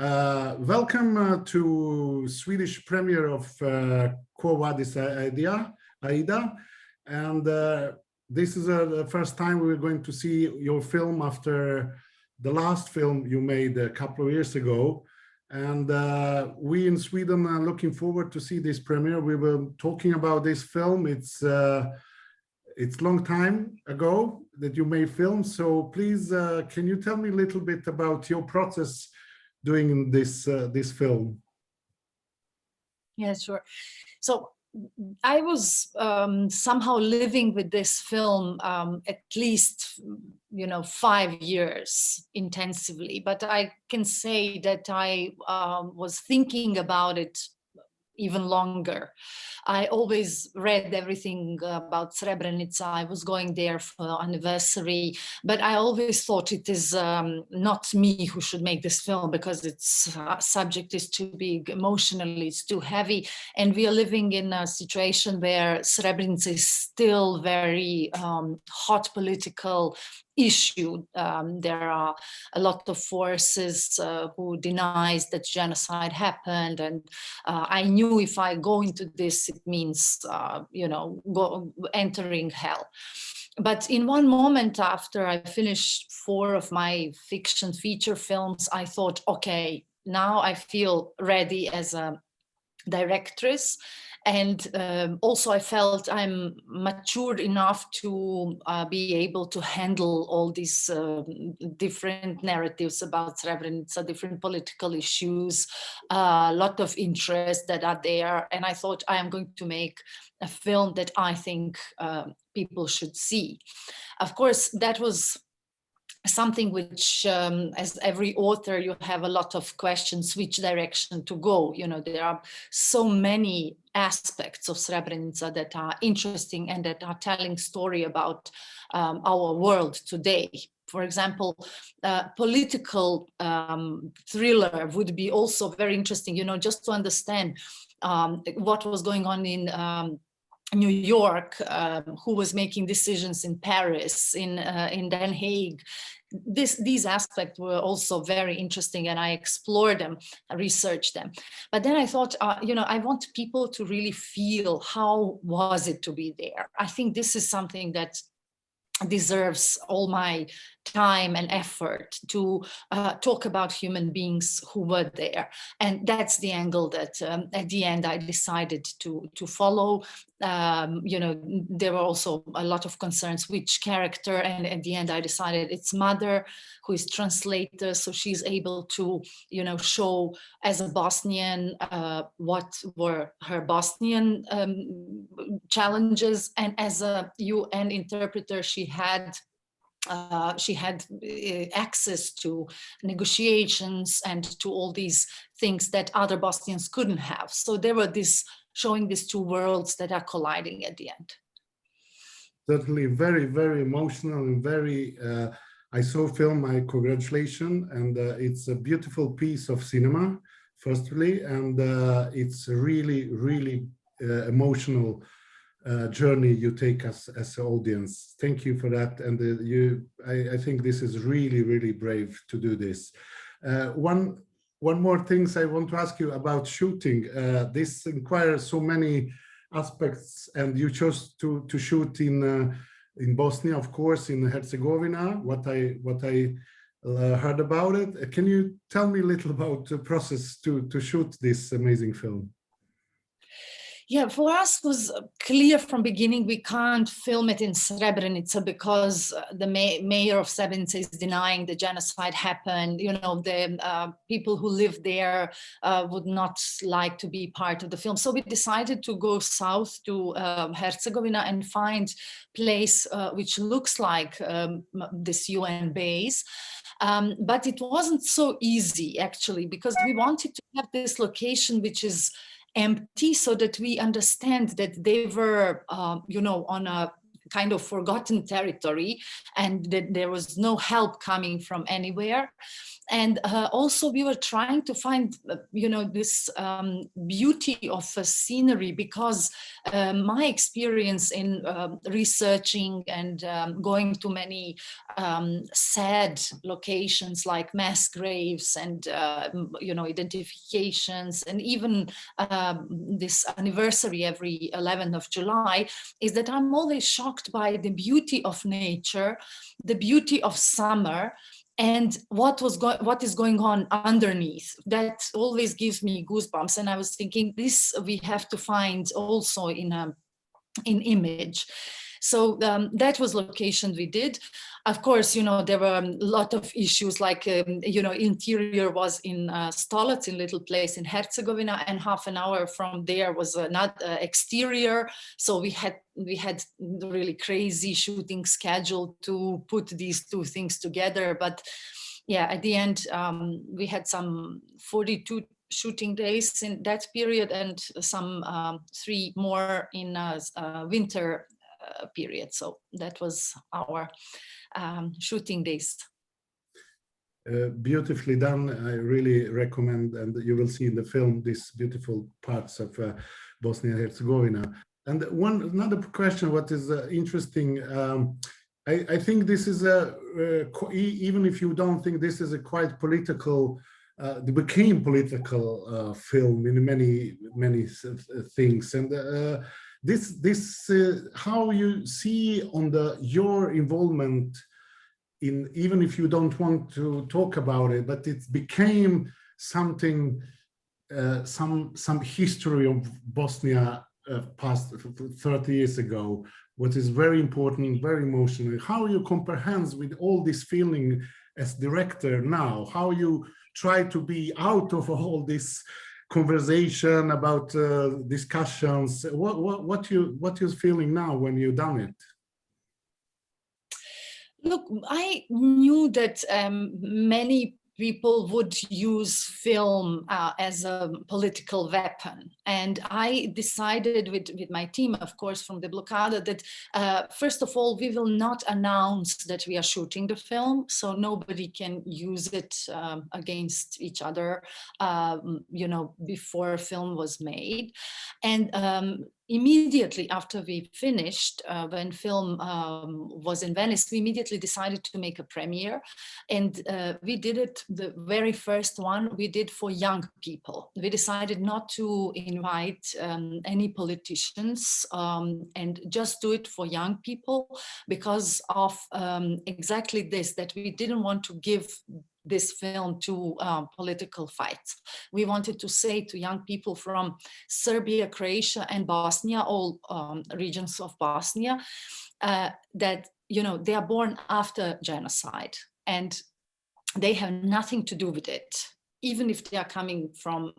Welcome to Swedish premiere of Quo Vadis Aida, and this is the first time we're going to see your film after the last film you made a couple of years ago. And we in Sweden are looking forward to see this premiere. We were talking about this film. It's long time ago that you made film. So please, can you tell me a little bit about your process doing this film? Yeah, sure. So I was somehow living with this film at least, 5 years intensively, but I can say that I was thinking about it even longer. I always read everything about Srebrenica. I was going there for anniversary, but I always thought it is not me who should make this film because its subject is too big, emotionally it's too heavy, and we are living in a situation where Srebrenica is still very hot political issue. There are a lot of forces who denies that genocide happened, and I knew if I go into this, it means entering hell. But in one moment after I finished 4 of my fiction feature films, I thought, okay, now I feel ready as a directress. And also I felt I'm matured enough to be able to handle all these different narratives about Srebrenica, different political issues, a lot of interests that are there. And I thought I am going to make a film that I think people should see. Of course, that was something which, as every author, you have a lot of questions, which direction to go. There are so many aspects of Srebrenica that are interesting and that are telling story about our world today. For example, political thriller would be also very interesting, just to understand what was going on in New York, who was making decisions in Paris, in Den Haag. These aspects were also very interesting, and I explored them, I researched them. But then I thought, I want people to really feel how was it to be there. I think this is something that deserves all my time and effort to talk about human beings who were there. And that's the angle that at the end I decided to follow. There were also a lot of concerns which character, and at the end I decided it's mother, who is translator, so she's able to show as a Bosnian what were her Bosnian challenges, and as a UN interpreter she had access to negotiations and to all these things that other Bosnians couldn't have. So there were showing these two worlds that are colliding at the end. Certainly very, very emotional and very, I saw film, my congratulations, and it's a beautiful piece of cinema, firstly, and it's a really, really emotional journey you take us as an audience. Thank you for that, and I think this is really, really brave to do this. One more thing I want to ask you about shooting. This requires so many aspects, and you chose to shoot in Bosnia, of course, in Herzegovina. What I heard about it. Can you tell me a little about the process to shoot this amazing film? Yeah, for us it was clear from beginning we can't film it in Srebrenica because the mayor of Srebrenica is denying the genocide happened. The people who live there would not like to be part of the film. So we decided to go south to Herzegovina and find place which looks like this UN base. But it wasn't so easy actually, because we wanted to have this location which is empty, so that we understand that they were, on a kind of forgotten territory, and that there was no help coming from anywhere. And also we were trying to find, this beauty of scenery, because my experience in researching and going to many sad locations like mass graves and, identifications, and even this anniversary every 11th of July, is that I'm always shocked by the beauty of nature, the beauty of summer, and what is going on underneath. That always gives me goosebumps. And I was thinking, this we have to find also in image. So that was location we did. Of course, there were a lot of issues, like, interior was in Stolac, in little place in Herzegovina, and half an hour from there was not exterior. So we had really crazy shooting schedule to put these two things together. But yeah, at the end, we had some 42 shooting days in that period, and some 3 more in winter period. So that was our shooting days. Beautifully done. I really recommend, and you will see in the film these beautiful parts of Bosnia and Herzegovina. And another question, what is interesting, I think this is even if you don't think this is a quite political, it became political film in many things. And this how you see on your involvement in, even if you don't want to talk about it, but it became something, some history of Bosnia past 30 years ago, what is very important, very emotional. How you comprehend with all this feeling as director now, how you try to be out of all this conversation about discussions, what you're feeling now when you've done it? Look, I knew that many people would use film as a political weapon. And I decided with my team, of course, from the Blockada, that first of all, we will not announce that we are shooting the film, so nobody can use it against each other, before film was made. And immediately after we finished, when film was in Venice, we immediately decided to make a premiere. And we did it, the very first one we did for young people. We decided not to invite any politicians and just do it for young people, because of exactly this, that we didn't want to give this film to political fights. We wanted to say to young people from Serbia, Croatia, and Bosnia, all regions of Bosnia, that they are born after genocide, and they have nothing to do with it. Even if they are coming from,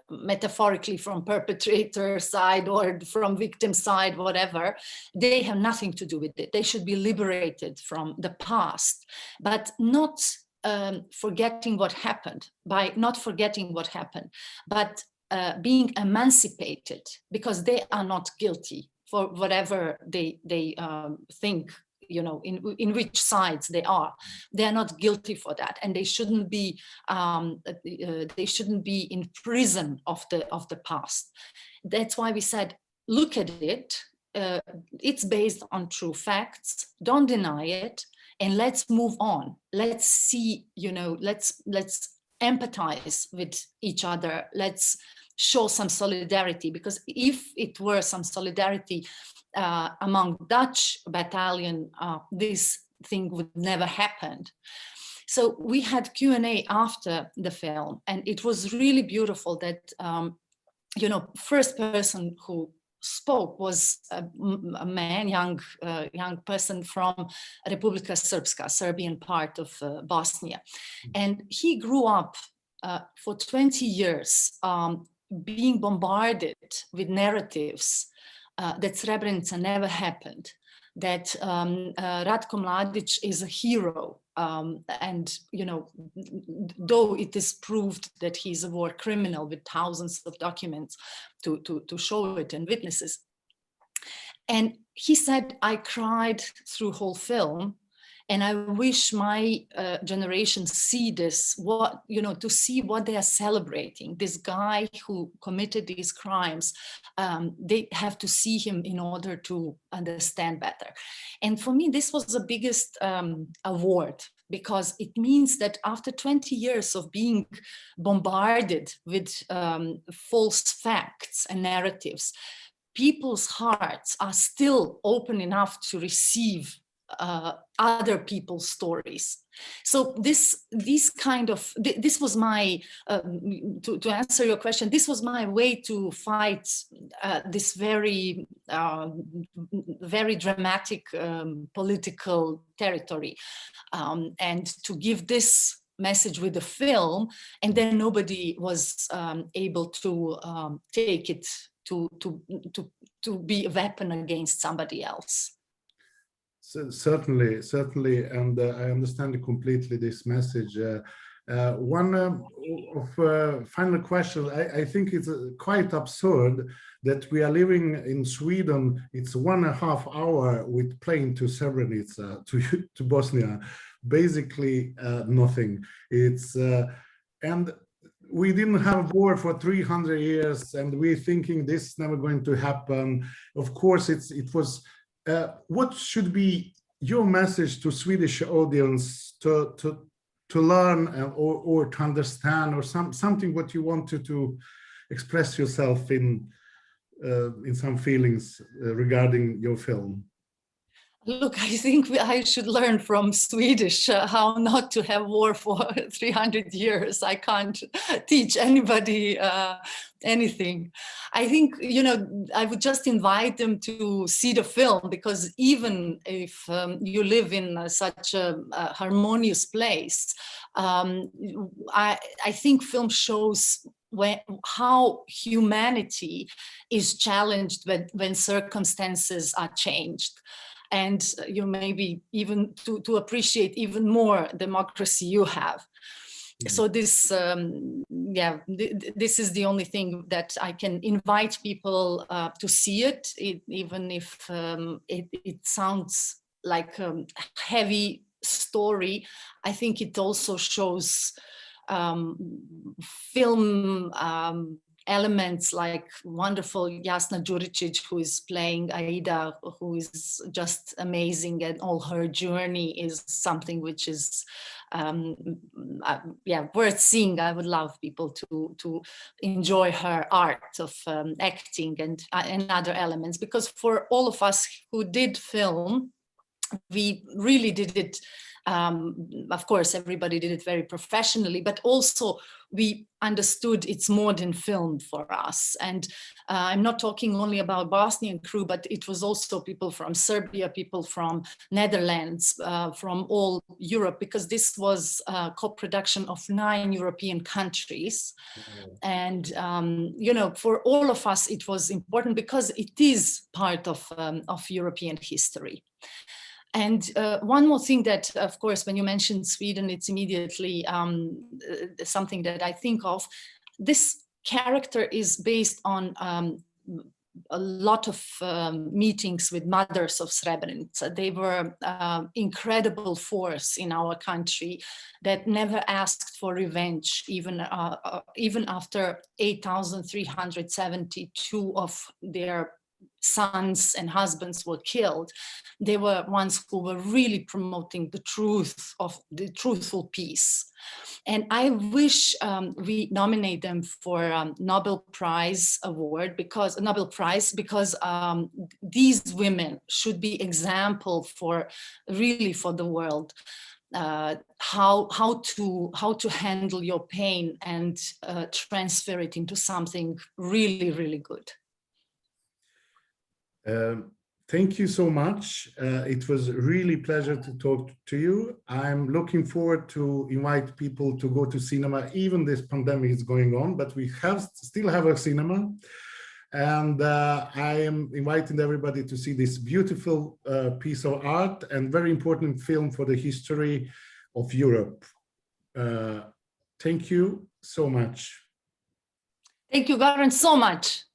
metaphorically from perpetrator side or from victim side, whatever, they have nothing to do with it. They should be liberated from the past, but not forgetting what happened, by not forgetting what happened, but being emancipated, because they are not guilty for whatever they think, in which sides they are. They are not guilty for that, and they shouldn't be in prison of the past. That's why we said, look at it. It's based on true facts. Don't deny it. And let's move on. Let's see, let's empathize with each other. Let's show some solidarity, because if it were some solidarity among Dutch battalion, this thing would never happen. So we had Q&A after the film, and it was really beautiful that, first person who spoke was a man, young person from Republika Srpska, Serbian part of Bosnia. And he grew up for 20 years being bombarded with narratives that Srebrenica never happened, that Ratko Mladić is a hero. And, though it is proved that he's a war criminal with thousands of documents to show it and witnesses. And he said, I cried through whole film, and I wish my generation see this, to see what they are celebrating. This guy who committed these crimes, they have to see him in order to understand better. And for me, this was the biggest award, because it means that after 20 years of being bombarded with false facts and narratives, people's hearts are still open enough to receive other people's stories. So this was my, to answer your question, this was my way to fight this very, very dramatic political territory, and to give this message with the film, and then nobody was able to take it to be a weapon against somebody else. So certainly, and I understand completely this message. One final question. I think it's quite absurd that we are living in Sweden. It's 1.5 hours with plane to Srebrenica, to Bosnia. Basically nothing. It's and we didn't have war for 300 years, and we're thinking this is never going to happen. Of course, it was. What should be your message to Swedish audience to learn or to understand, or something what you wanted to express yourself in some feelings regarding your film? Look, I think I should learn from Swedish how not to have war for 300 years. I can't teach anybody anything. I think, I would just invite them to see the film, because even if you live in such a harmonious place, I think film shows how humanity is challenged when circumstances are changed. And you maybe even to appreciate even more democracy you have. Mm-hmm. So this, this is the only thing that I can invite people to see it, even if it sounds like a heavy story. I think it also shows film elements like wonderful Jasna Đuričić, who is playing Aida, who is just amazing, and all her journey is something which is worth seeing. I would love people to enjoy her art of acting and other elements, because for all of us who did film, we really did it. Of course, everybody did it very professionally, but also we understood it's more than film for us. And I'm not talking only about Bosnian crew, but it was also people from Serbia, people from Netherlands, from all Europe, because this was a co-production of 9 European countries. Mm-hmm. And, for all of us, it was important because it is part of European history. And one more thing that, of course, when you mention Sweden, it's immediately something that I think of. This character is based on a lot of meetings with mothers of Srebrenica. They were incredible force in our country that never asked for revenge, even after 8,372 of their sons and husbands were killed. They were ones who were really promoting the truth of the truthful peace. And I wish we nominate them for Nobel Prize award, because these women should be example for the world. How to handle your pain and transfer it into something really, really good. Thank you so much. It was really a pleasure to talk to you. I'm looking forward to invite people to go to cinema. Even this pandemic is going on, but we still have a cinema. And I am inviting everybody to see this beautiful piece of art and very important film for the history of Europe. Thank you so much. Thank you, Goran, so much.